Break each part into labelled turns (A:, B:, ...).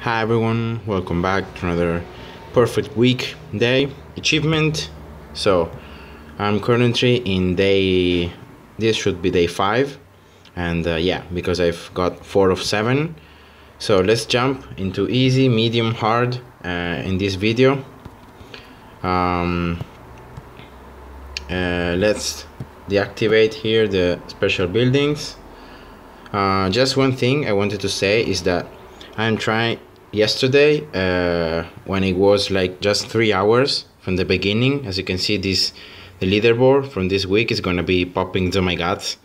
A: Hi everyone, welcome back to another perfect week day achievement. So I'm currently in this should be day 5, and yeah, because I've got 4 of 7. So let's jump into easy, medium, hard in this video. Let's deactivate here the special buildings. Just one thing I wanted to say is that I'm trying yesterday when it was like just 3 hours from the beginning. As you can see, the leaderboard from this week is gonna be popping to my guts,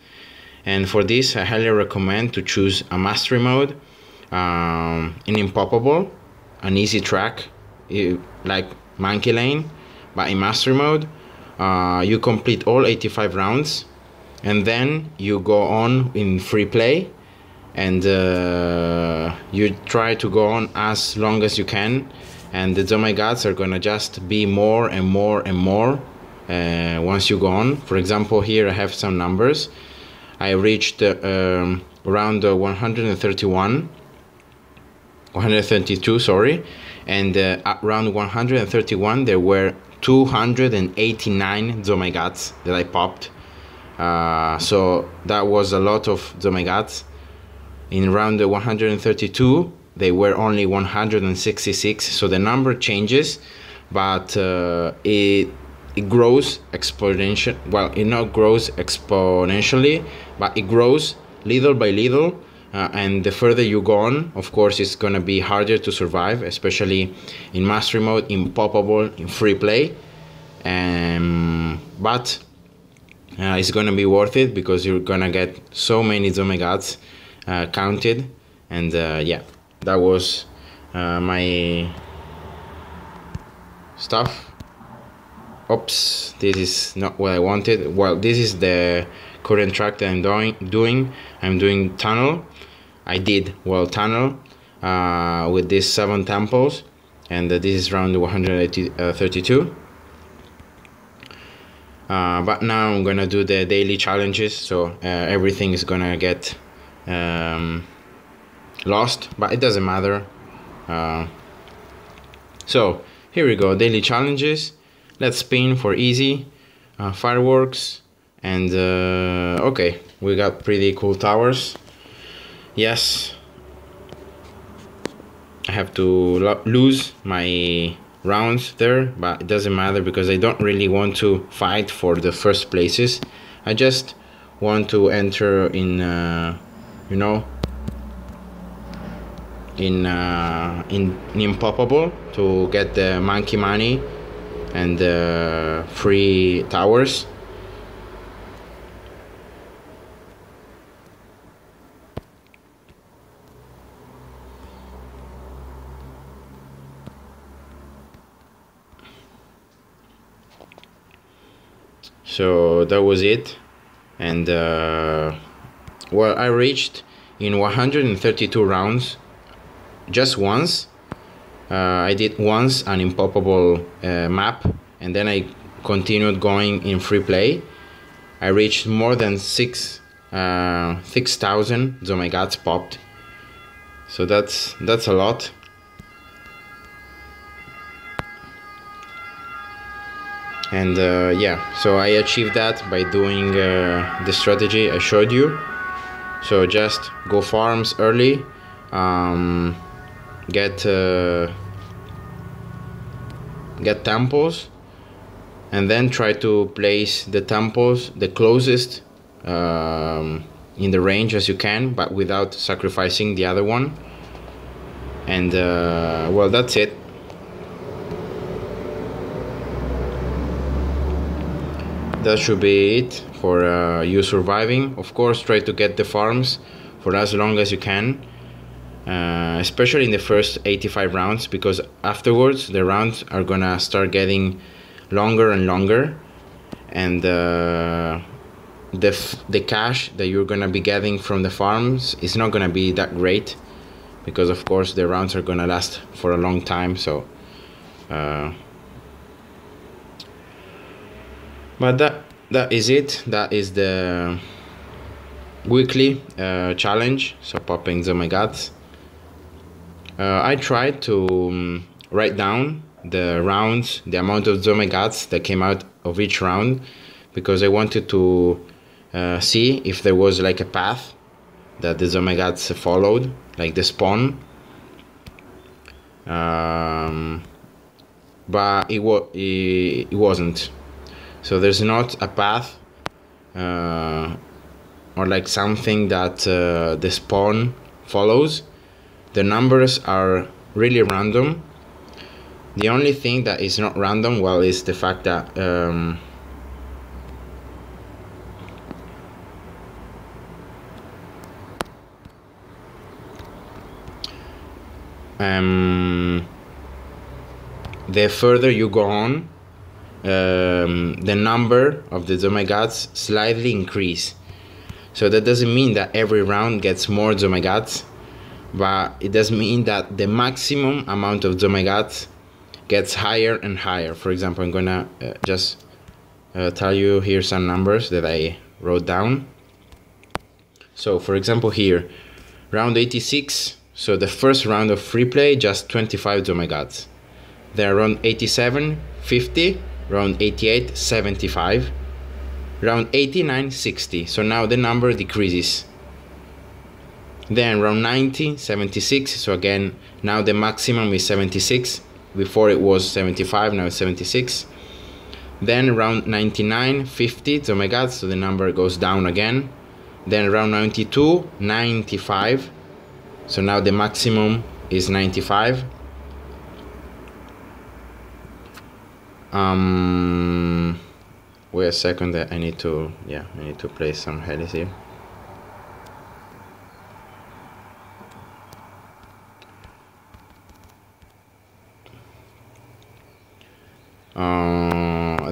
A: and for this I highly recommend to choose a mastery mode, an impoppable, an easy track like monkey lane. But in mastery mode you complete all 85 rounds and then you go on in free play, and you try to go on as long as you can, and the Zomagods are gonna just be more and more and more once you go on. For example, here I have some numbers. I reached around 132, sorry, and at round 131 there were 289 Zomagods that I popped. So that was a lot of Zomagods. In round 132 they were only 166, so the number changes, but it grows exponentially. Well, it not grows exponentially, but it grows little by little, and the further you go on, of course, it's gonna be harder to survive, especially in mastery mode, in poppable, in free play. But it's gonna be worth it because you're gonna get so many Zomagods counted, and yeah, that was my stuff. Oops, this is not what I wanted. Well, this is the current track that I'm doing. I'm doing tunnel. I did tunnel with these 7 temples, and this is round 132. But now I'm gonna do the daily challenges, so everything is gonna get lost, but it doesn't matter. So here we go, daily challenges. Let's spin for easy, fireworks, and okay, we got pretty cool towers. Yes, I have to lose my rounds there, but it doesn't matter because I don't really want to fight for the first places. I just want to enter in you know, in impoppable to get the monkey money and the free towers. So that was it, and well, I reached in 132 rounds just once. I did once an impoppable map, and then I continued going in free play. I reached more than 6,000 Zomagods popped, so that's a lot. And yeah, so I achieved that by doing the strategy I showed you. So just go farms early, get temples, and then try to place the temples the closest in the range as you can, but without sacrificing the other one. And well, that's it. That should be it for you surviving. Of course, try to get the farms for as long as you can, especially in the first 85 rounds, because afterwards the rounds are gonna start getting longer and longer, and the cash that you're gonna be getting from the farms is not gonna be that great, because of course the rounds are gonna last for a long time. So but that is it. That is the weekly challenge, so popping Zomagods. I tried to write down the rounds, the amount of Zomegats that came out of each round, because I wanted to see if there was like a path that the Zomegats followed, like the spawn. But it wasn't. So there's not a path or like something that the spawn follows. The numbers are really random. The only thing that is not random, well, is the fact that the further you go on, the number of the Zomegats slightly increase. So that doesn't mean that every round gets more Zomegats, but it does mean that the maximum amount of Zomegats gets higher and higher. For example, I'm gonna just tell you here some numbers that I wrote down. So for example here, round 86, so the first round of free play, just 25 Zomegats. Then round 87, 50, round 88, 75, round 89, 60. So now the number decreases. Then round 90, 76. So again, now the maximum is 76. Before it was 75, now it's 76. Then round 99, 50 Zomegats, so the number goes down again. Then round 92, 95. So now the maximum is 95. Wait a second, I need to place some headers here.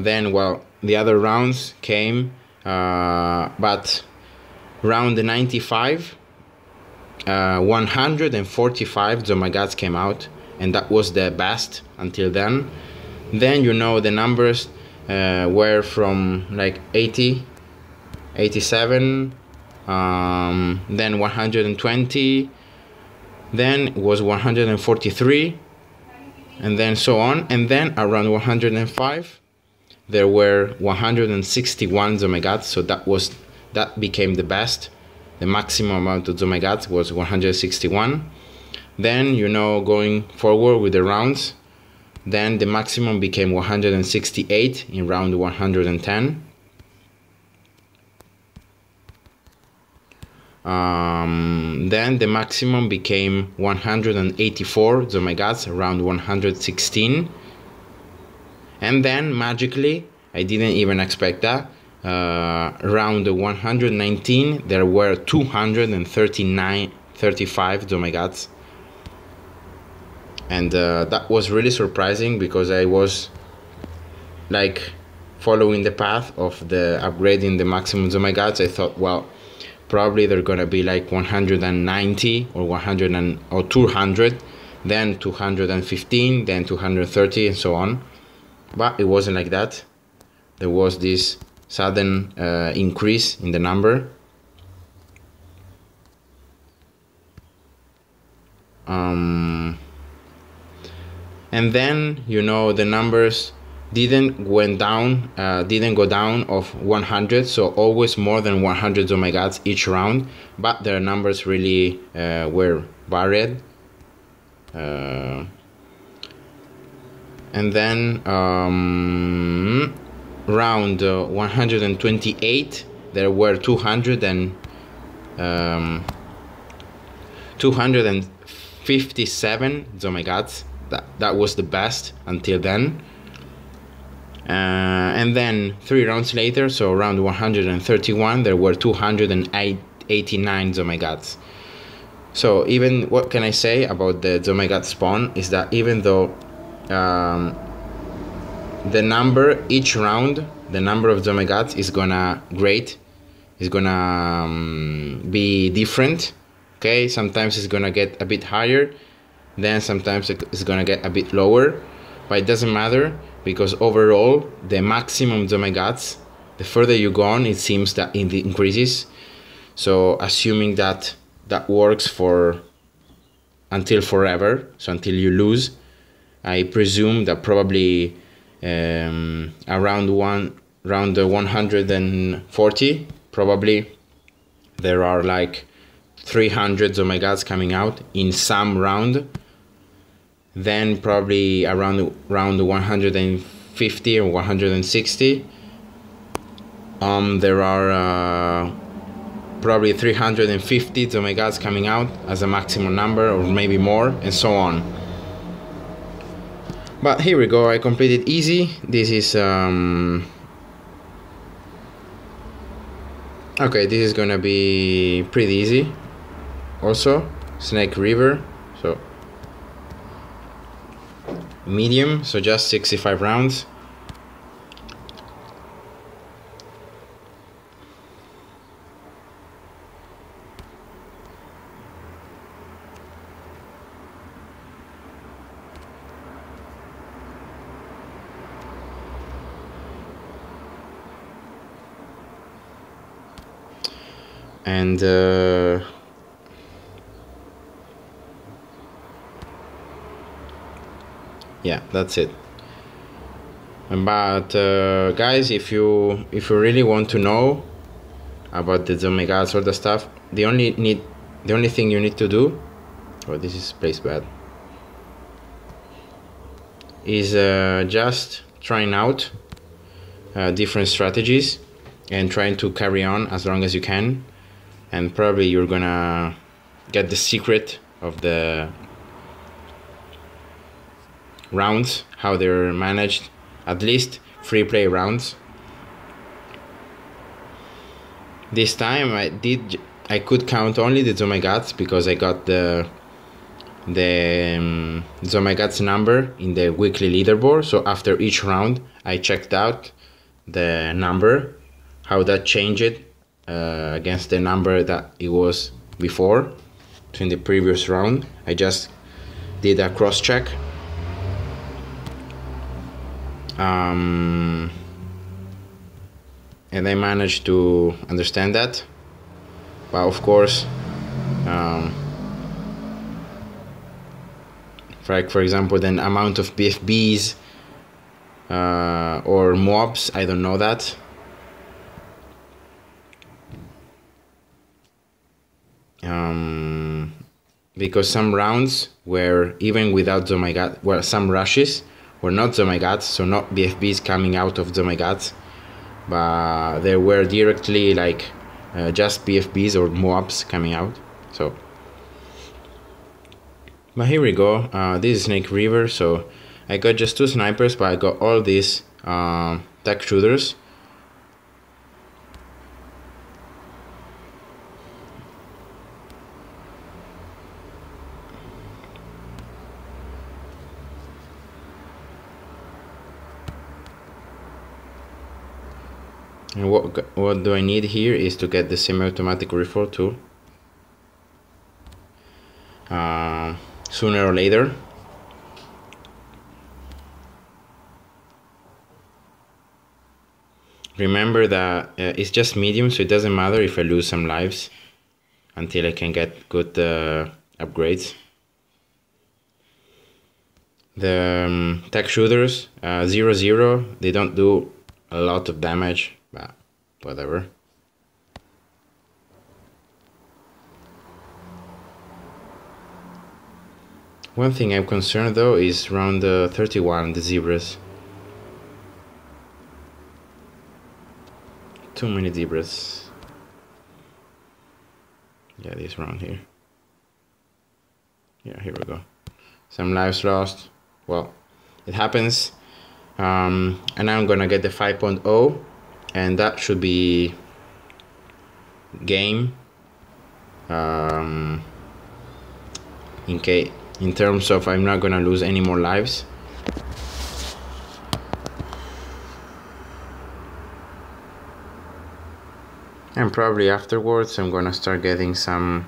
A: Then, well, the other rounds came, but round 95, 145 Zomegats came out, and that was the best until then. Then, you know, the numbers were from like 80, 87, then 120, then it was 143, and then so on. And then around 105 there were 161 Zomegats, so that became the best. The maximum amount of Zomegats was 161. Then, you know, going forward with the rounds, then the maximum became 168 in round 110. Then the maximum became 184 Zomegats around 116. And then magically, I didn't even expect that, around 119 there were 235 Zomegats. And that was really surprising, because I was like following the path of the upgrading the maximum Zomegats. I thought, well, probably they're gonna be like 190 or 200, then 215, then 230, and so on. But it wasn't like that. There was this sudden increase in the number. And then, you know, the numbers didn't go down of 100, so always more than 100 Zomegats each round, but their numbers really were varied. And then round 128 there were 257 Zomegats. That was the best until then. And then 3 rounds later, so around 131, there were 289 Zomegats. So even, what can I say about the Zomegat spawn is that even though the number each round, the number of Zomegats is gonna be different. Okay, sometimes it's gonna get a bit higher, then sometimes it's gonna get a bit lower, but it doesn't matter, because overall the maximum Zomegats, the further you go on, it seems that it increases. So assuming that that works for until forever, so until you lose. I presume that probably around the 140, probably there are like 300 oh my gods coming out in some round. Then probably around 150 or 160, there are probably 350 oh my gods coming out as a maximum number, or maybe more, and so on. But here we go, I completed easy. This is okay, this is gonna be pretty easy also. Snake River, so medium, so just 65 rounds. And yeah, that's it. But guys, if you really want to know about the Omega sort of stuff, the only thing you need to do, oh, this is placed bad, is just trying out different strategies and trying to carry on as long as you can, and probably you're gonna get the secret of the rounds, how they're managed, at least free play rounds. This time I could count only the Zomagats because I got the Zomagats number in the weekly leaderboard. So after each round I checked out the number, how that changed against the number that it was before, so in the previous round. I just did a cross check. And I managed to understand that. But of course, for example, the amount of BFBs or mobs, I don't know that. Because some rounds were even without Zomagats, well, some rushes were not Zomagats, so not BFBs coming out of Zomagats, but there were directly like just BFBs or mobs coming out. So, but here we go. This is Snake River, so I got just 2 snipers, but I got all these tech shooters. And what do I need here is to get the semi-automatic rifle too, sooner or later. Remember that it's just medium, so it doesn't matter if I lose some lives until I can get good upgrades. The tech shooters 0-0, they don't do a lot of damage, but whatever. One thing I'm concerned though is round 31, the zebras. Too many zebras. Yeah, this round here. Yeah, here we go. Some lives lost. Well, it happens. And now I'm gonna get the 5.0, and that should be game. In terms of I'm not gonna lose any more lives. And probably afterwards I'm gonna start getting some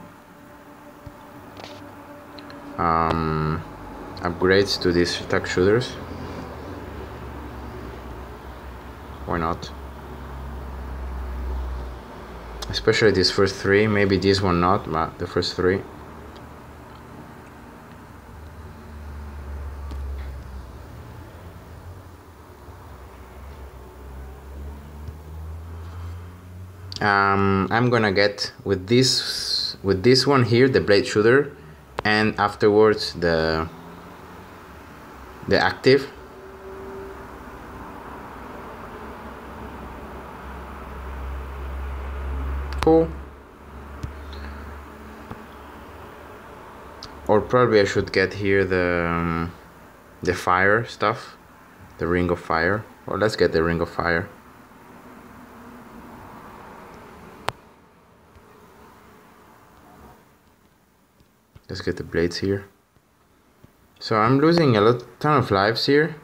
A: upgrades to these tech shooters. Why not? Especially these first 3, maybe this one not, but the first 3. I'm gonna get with this one here the blade shooter, and afterwards the active. Cool. Or probably I should get here the fire stuff, the ring of fire. Or let's get the ring of fire. Let's get the blades here. So I'm losing a ton of lives here.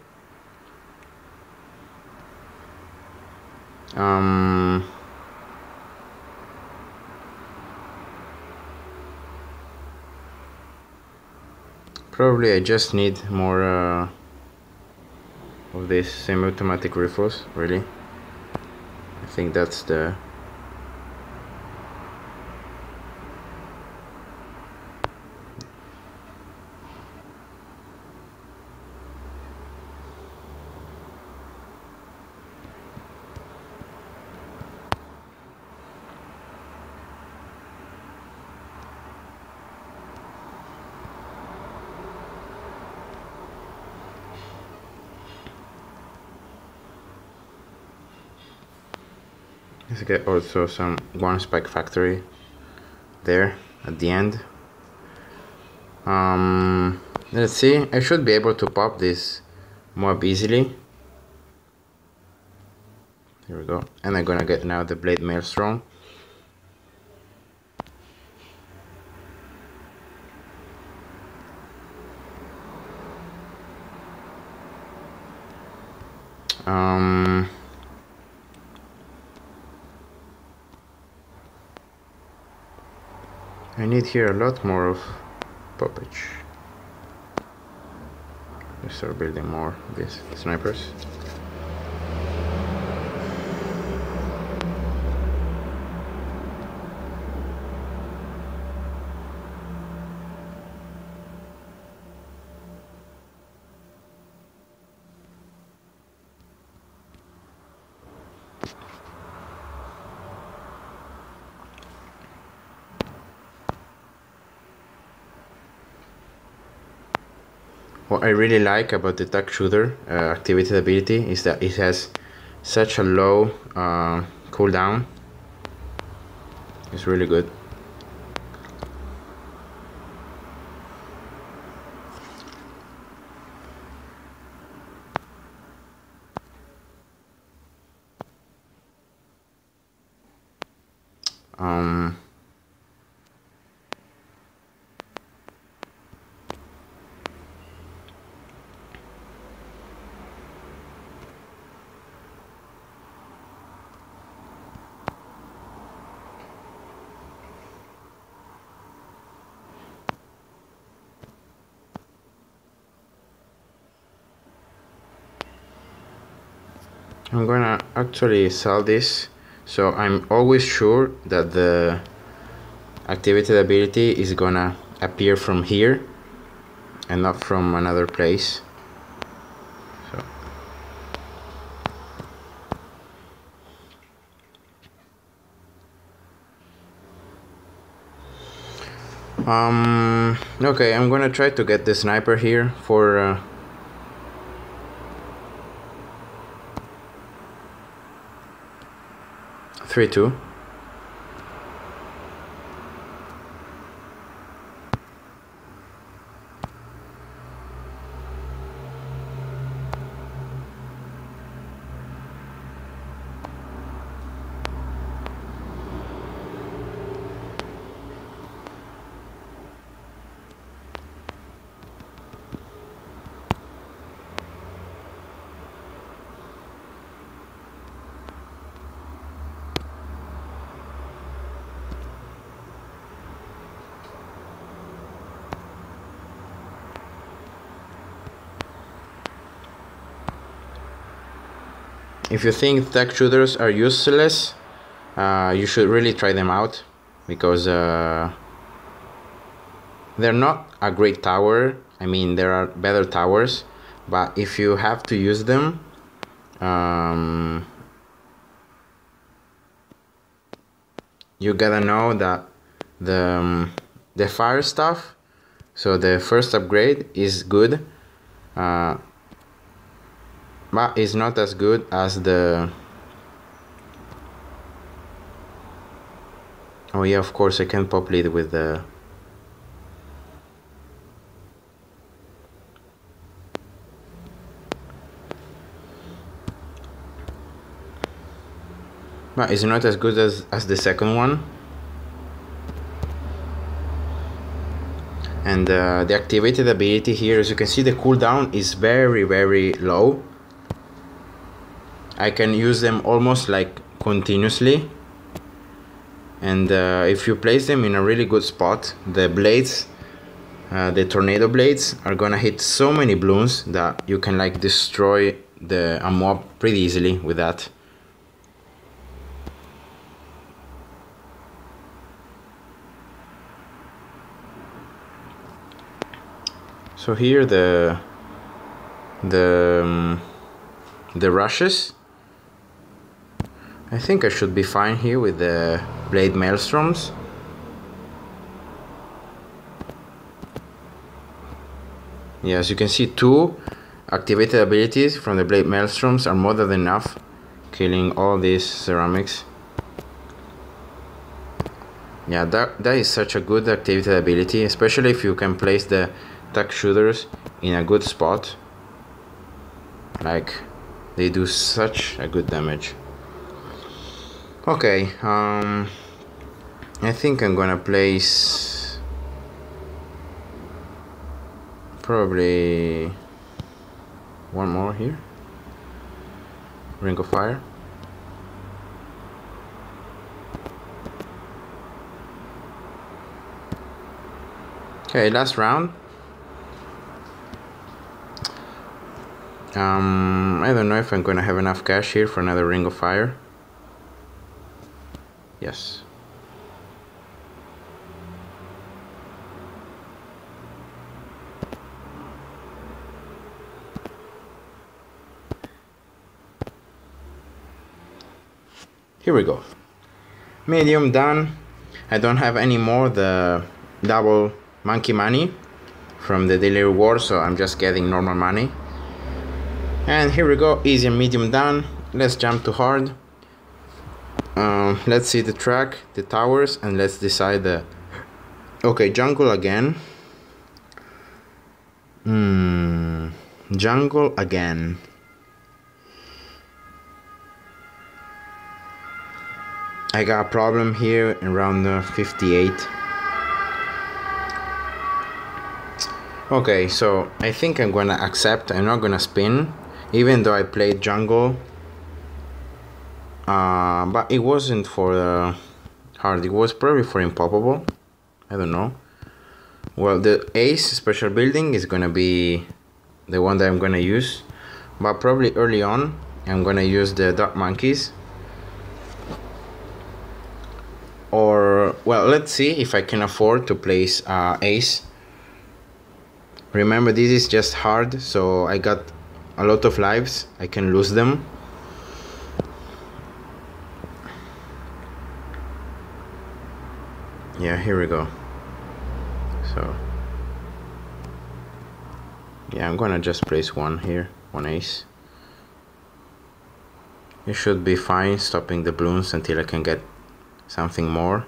A: Probably I just need more of these semi-automatic rifles, really. I think that's the... Let's get also some one spike factory there at the end. Let's see, I should be able to pop this mob easily. Here we go. And I'm gonna get now the blade maelstrom. I need here a lot more of poppage. Let's start building more of these snipers. What I really like about the tag shooter activated ability is that it has such a low cooldown. It's really good. I'm gonna actually sell this, so I'm always sure that the activated ability is gonna appear from here and not from another place. So okay, I'm gonna try to get the sniper here for 3-2. If you think tech shooters are useless, you should really try them out, because they're not a great tower. I mean, there are better towers, but if you have to use them, you gotta know that the fire stuff, so the first upgrade is good, but it's not as good as the... Oh yeah, of course I can populate with the... But it's not as good as the second one. And the activated ability here, as you can see, the cooldown is very low. I can use them almost like continuously. And if you place them in a really good spot, the blades, the tornado blades, are gonna hit so many balloons that you can like destroy a mob pretty easily with that. So here the rushes, I think I should be fine here with the blade maelstroms. Yeah, as you can see, 2 activated abilities from the blade maelstroms are more than enough, killing all these ceramics. Yeah, that is such a good activated ability, especially if you can place the tuck shooters in a good spot. Like, they do such a good damage. Okay, I think I'm gonna place probably one more here. Ring of Fire. Okay, last round. I don't know if I'm gonna have enough cash here for another Ring of Fire. Yes. Here we go. Medium done. I don't have any more the double monkey money from the daily reward, so I'm just getting normal money. And here we go, easy and medium done. Let's jump to hard. Let's see the track, the towers, and let's decide the... Okay, jungle again. Jungle again. I got a problem here in round 58. Okay, so I think I'm gonna accept. I'm not gonna spin, even though I played jungle. But it wasn't for the hard, it was probably for impoppable. I don't know. Well, the ace special building is gonna be the one that I'm gonna use, but probably early on I'm gonna use the dark monkeys. Or, well, let's see if I can afford to place ace. Remember, this is just hard, so I got a lot of lives. I can lose them. Yeah, here we go. So yeah, I'm gonna just place one here, one ace. It should be fine stopping the balloons until I can get something more.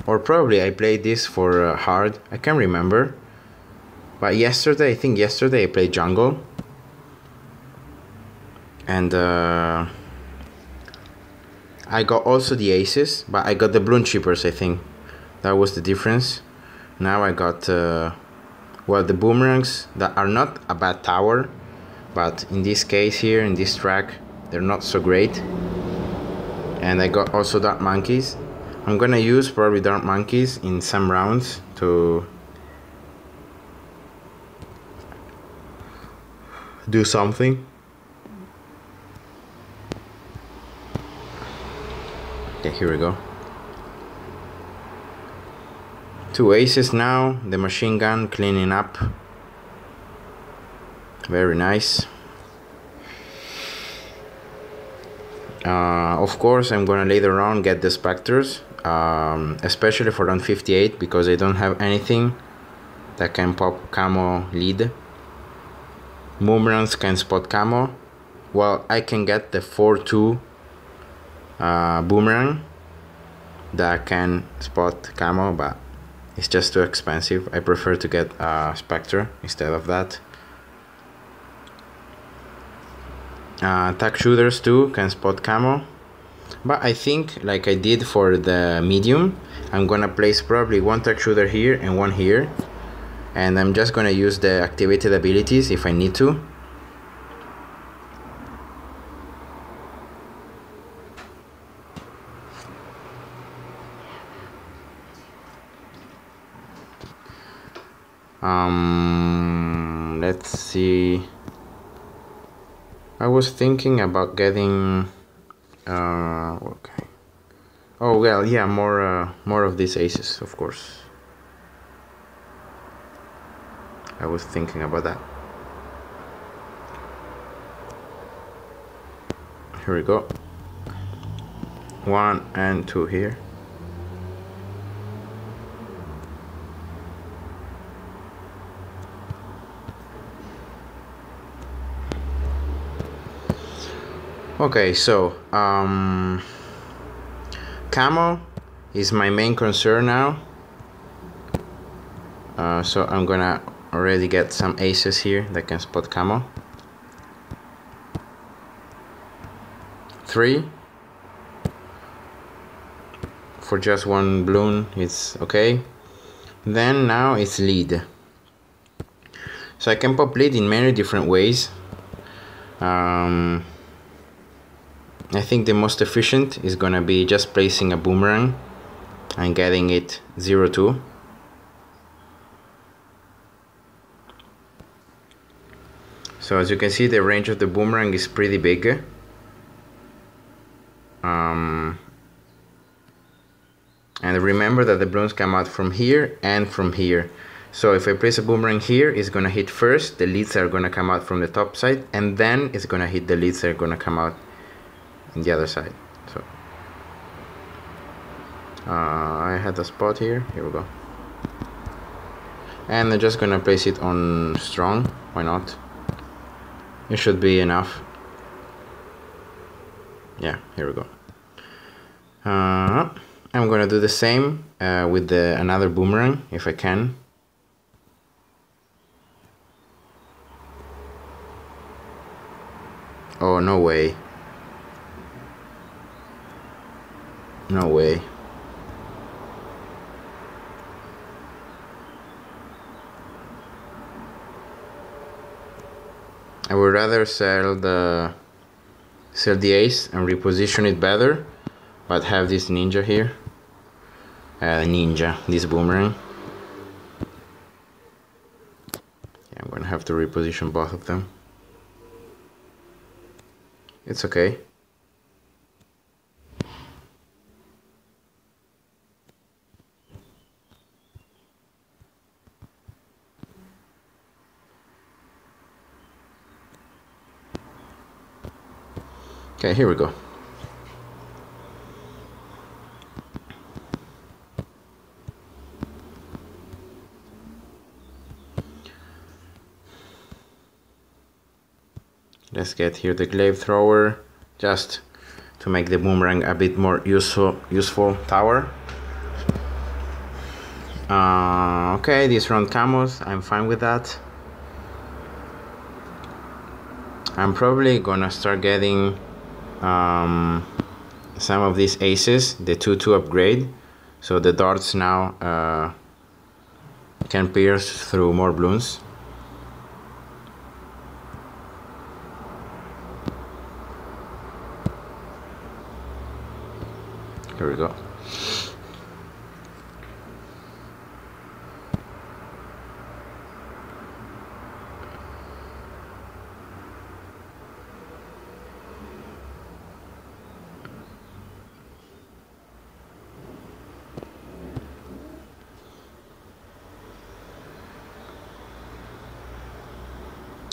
A: Or probably I played this for hard, I can't remember. But yesterday, I think yesterday I played jungle. And I got also the aces, but I got the balloon chippers, I think. That was the difference. Now I got, well, the boomerangs that are not a bad tower, but in this case here, in this track, they're not so great. And I got also dark monkeys. I'm gonna use probably dark monkeys in some rounds to do something. Okay, here we go. 2 aces now, the machine gun cleaning up. Very nice. Of course, I'm gonna later on get the specters, especially for round 58, because I don't have anything that can pop camo lead. Boomerangs can spot camo. Well, I can get the 4-2 boomerang that can spot camo, but it's just too expensive. I prefer to get a spectre instead of that. Tack shooters too can spot camo, but I think, like I did for the medium, I'm gonna place probably one tack shooter here and one here, and I'm just gonna use the activated abilities if I need to. Let's see. I was thinking about getting okay. Oh well, yeah, more of these aces, of course. I was thinking about that. Here we go. 1 and 2 here. Okay, so camo is my main concern now. So I'm gonna already get some aces here that can spot camo. 3 for just one balloon, it's okay. Then now it's lead. So I can pop lead in many different ways. I think the most efficient is gonna be just placing a boomerang and getting it 0-2. So as you can see, the range of the boomerang is pretty big. And remember that the balloons come out from here and from here. So if I place a boomerang here, it's gonna hit first, the leads are gonna come out from the top side, and then it's gonna hit the leads that are gonna come out on the other side. So I had a spot here we go. And I'm just gonna place it on strong, why not? It should be enough. Yeah, here we go. I'm gonna do the same with another boomerang if I can. Oh, no way. No way. I would rather sell the ace and reposition it better, but have this ninja here. This boomerang. Yeah, I'm gonna have to reposition both of them. It's okay. Okay, here we go. Let's get here the glaive thrower, just to make the boomerang a bit more useful tower. Okay, these round camos, I'm fine with that. I'm probably gonna start getting some of these aces, the 2-2 upgrade, so the darts now can pierce through more balloons. Here we go.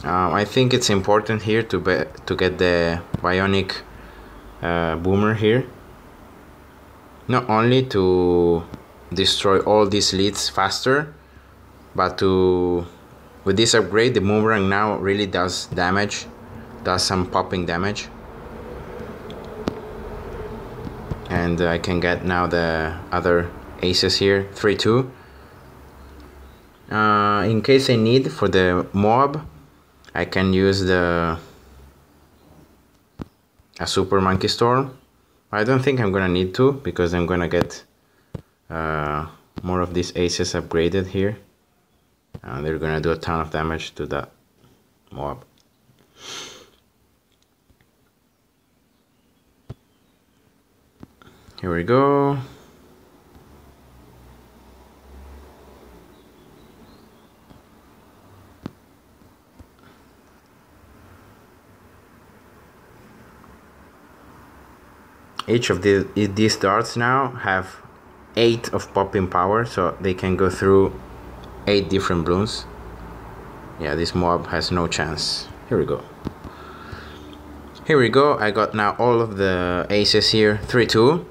A: I think it's important here to get the bionic boomer here, not only to destroy all these leads faster, but with this upgrade the boomerang now really does damage, does some popping damage. And I can get now the other aces here, 3-2. In case I need for the mob, I can use a super monkey storm. I don't think I'm gonna need to, because I'm gonna get more of these aces upgraded here. They're gonna do a ton of damage to that mob. Here we go. Each of these darts now have 8 of popping power, so they can go through 8 different balloons. Yeah, this mob has no chance. Here we go. Here we go. I got now all of the aces here, 3-2.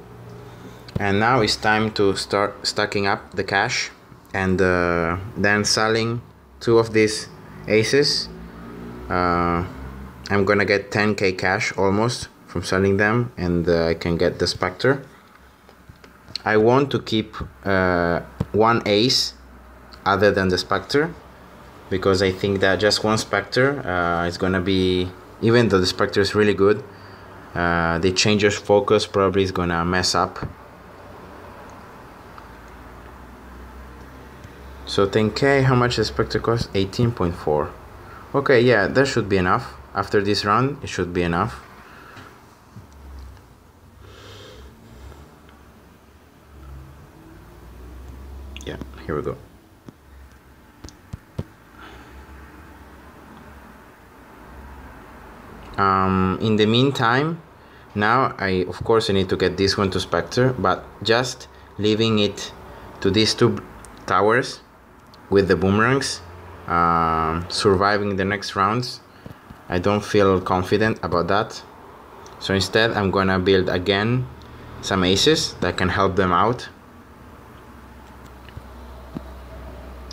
A: And now it's time to start stacking up the cash and then selling 2 of these aces. I'm gonna get 10k cash almost from selling them, and I can get the Spectre. I want to keep one ace other than the Spectre, because I think that just one Spectre is gonna be, even though the Spectre is really good, the changer's focus probably is gonna mess up. So 10k, how much the Spectre cost? 18.4. Okay, yeah, that should be enough. After this run, it should be enough. Yeah, here we go. In the meantime, now of course I need to get this one to Spectre, but just leaving it to these 2 towers with the boomerangs, surviving the next rounds, I don't feel confident about that. So instead I'm gonna build again some aces that can help them out.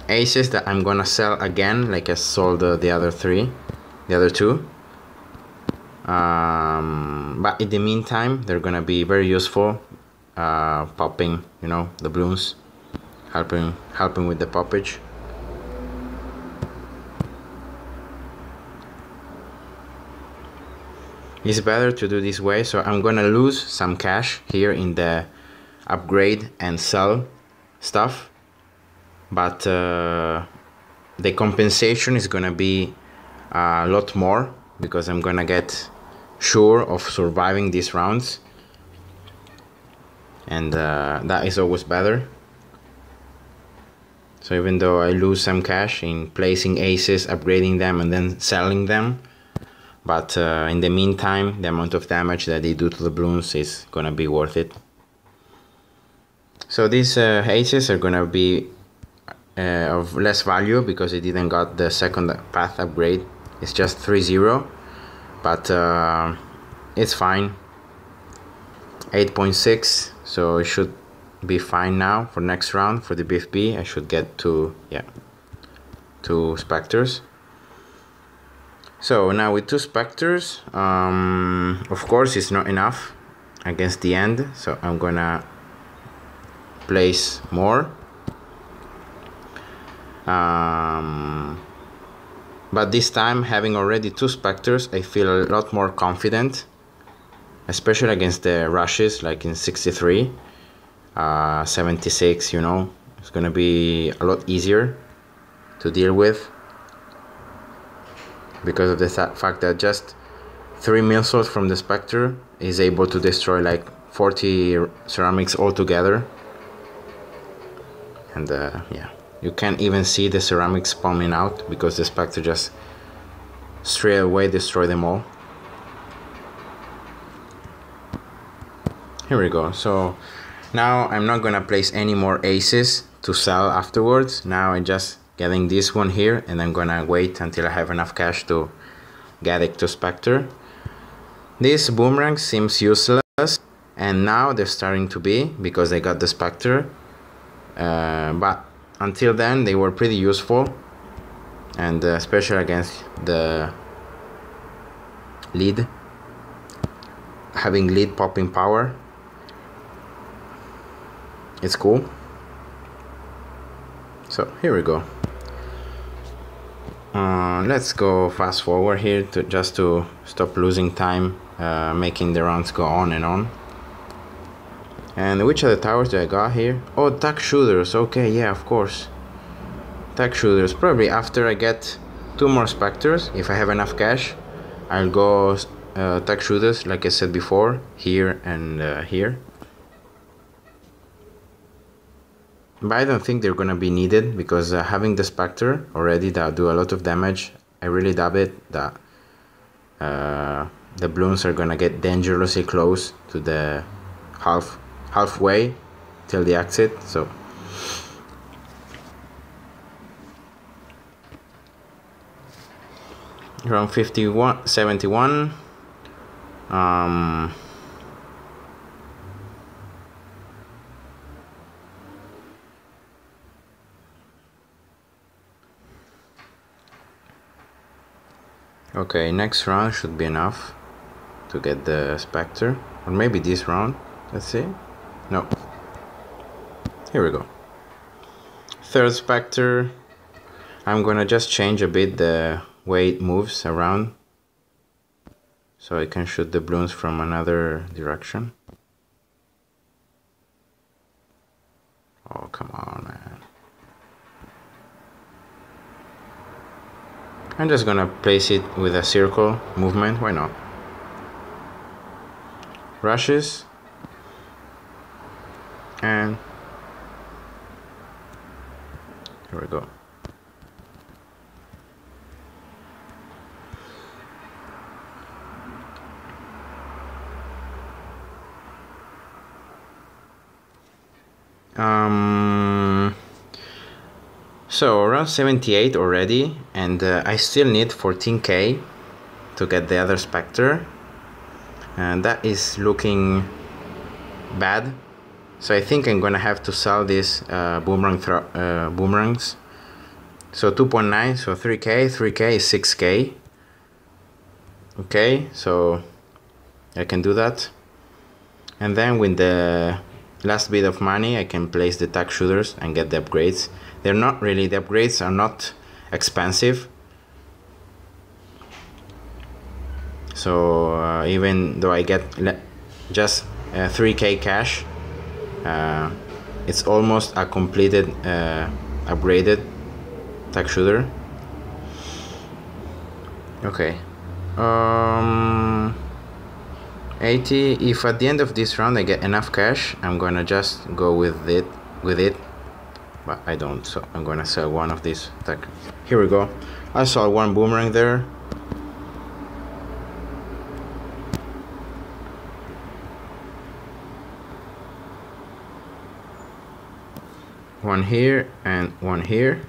A: Aces that I'm gonna sell again, like I sold the other 2. But in the meantime, they're gonna be very useful, popping, you know, the balloons, helping with the poppage. It's better to do this way, so I'm gonna lose some cash here in the upgrade and sell stuff, but the compensation is gonna be a lot more, because I'm gonna get sure of surviving these rounds, and that is always better. So even though I lose some cash in placing aces, upgrading them, and then selling them, but in the meantime, the amount of damage that they do to the balloons is gonna be worth it. So these aces are gonna be of less value, because it didn't got the second path upgrade. It's just 3-0, but it's fine. 8.6, so it should be fine now for next round. For the BFB, I should get two Spectres. So now with 2 Spectres, of course it's not enough against the end, so I'm gonna place more. But this time, having already 2 Spectres, I feel a lot more confident, especially against the rushes, like in 63, 76, you know, it's gonna be a lot easier to deal with, because of the fact that just 3 missiles from the Spectre is able to destroy like 40 ceramics altogether. And yeah, you can't even see the ceramics spawning out, because the Spectre just straight away destroy them all. Here we go. So now I'm not gonna place any more aces to sell afterwards. Now I'm just getting this one here, and I'm gonna wait until I have enough cash to get it to Spectre. This boomerang seems useless, and now they're starting to be, because I got the Spectre. But until then they were pretty useful, and especially against the lead, having lead popping power, it's cool. So here we go. Let's go fast forward here to stop losing time making the rounds go on and on. And which are the towers that I got here? Oh, tack shooters. Okay, yeah, of course. Tack shooters. Probably after I get 2 more Spectres, if I have enough cash, I'll go tack shooters, like I said before, here and here. But I don't think they're gonna be needed, because having the Spectre already that do a lot of damage, I really doubt it that the balloons are gonna get dangerously close to the halfway till the exit. So around 71. Okay, next round should be enough to get the Spectre, or maybe this round. Let's see. No. Here we go. 3rd Spectre. I'm gonna just change a bit the way it moves around, so I can shoot the balloons from another direction. Oh, come on, man. I'm just gonna place it with a circle movement, why not? Rushes. And here we go. So around 78 already, and I still need 14k to get the other Spectre, and that is looking bad. So I think I'm gonna have to sell these boomerangs. So 2.9, so 3k is 6k. Okay, so I can do that, and then with the last bit of money I can place the tack shooters and get the upgrades. They're not really, the upgrades are not expensive, so even though I get just 3k cash, it's almost a completed upgraded tack shooter. Okay, 80. If at the end of this round I get enough cash, I'm gonna just go with it, but I don't, so I'm gonna sell one of these. Here we go. I saw one boomerang there. One here and one here.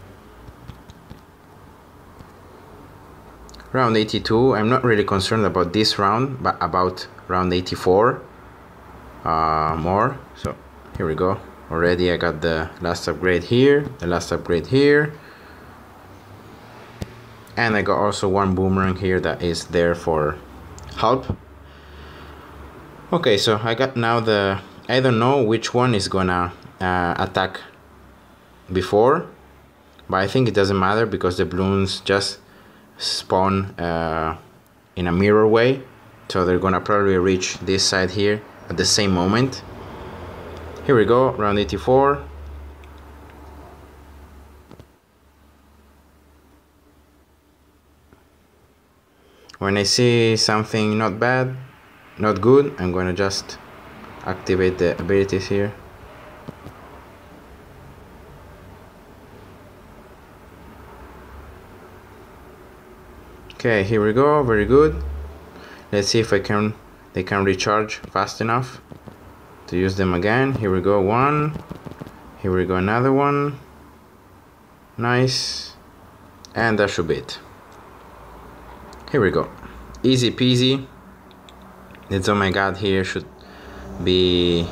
A: Round 82. I'm not really concerned about this round, but about round 84 more. So here we go. Already I got the last upgrade here, the last upgrade here, and I got also one boomerang here that is there for help. Okay, so I got now the, I don't know which one is gonna attack before, but I think it doesn't matter because the balloons just spawn in a mirror way, so they're gonna probably reach this side here at the same moment. Here we go, round 84. When I see something not bad, not good, I'm gonna just activate the abilities here. Okay, here we go, very good. Let's see if they can recharge fast enough to use them again. Here we go, one. Here we go, another one. Nice. And that should be it. Here we go. Easy peasy. The oh my god here should be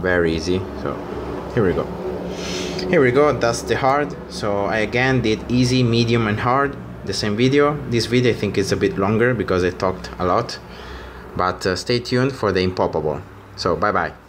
A: very easy. So here we go, that's the hard. So I again did easy, medium and hard, the same video. This video I think is a bit longer because I talked a lot, but stay tuned for the impoppable. So bye bye.